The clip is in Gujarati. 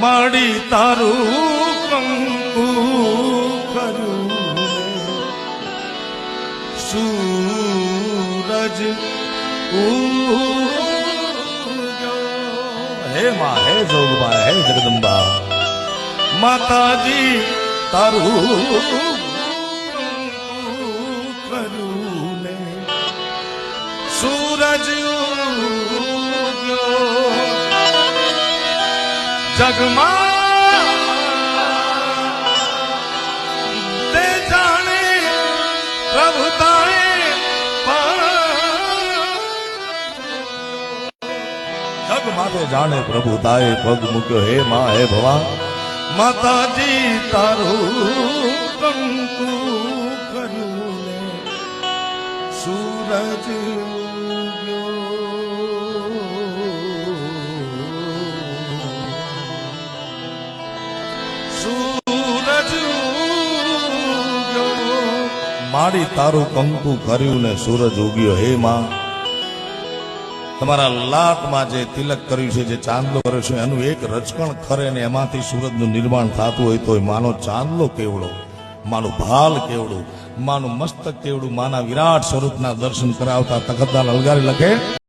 માડી તારું કંકુ ખરું સૂરજ હે માં હે જોગમાં હે જગદંબા માતાજી તારું ખરું ને સૂરજ જગમાં તે જાણે પ્રભુતાએ જગ માથે જાણે પ્રભુતાએ પગ મૂક્યો હે માં હે ભવા માતાજી તારું કંકુ ખરું ને સૂરજ માડી તારું કંકુ કર્યું ને સૂરજ ઉગ્યો હે માં તમારા લાટમાં જે તિલક કર્યું છે જે ચાંદલો કર્યો છે એનું એક રચકણ ખરે ને એમાંથી સૂરજનું નિર્માણ થતું હોય તો માનો ચાંદલો કેવડો માનું ભાલ કેવડું માનું મસ્તક કેવડું માના વિરાટ સ્વરૂપના દર્શન કરાવતા તખતદાર અલગારી લખે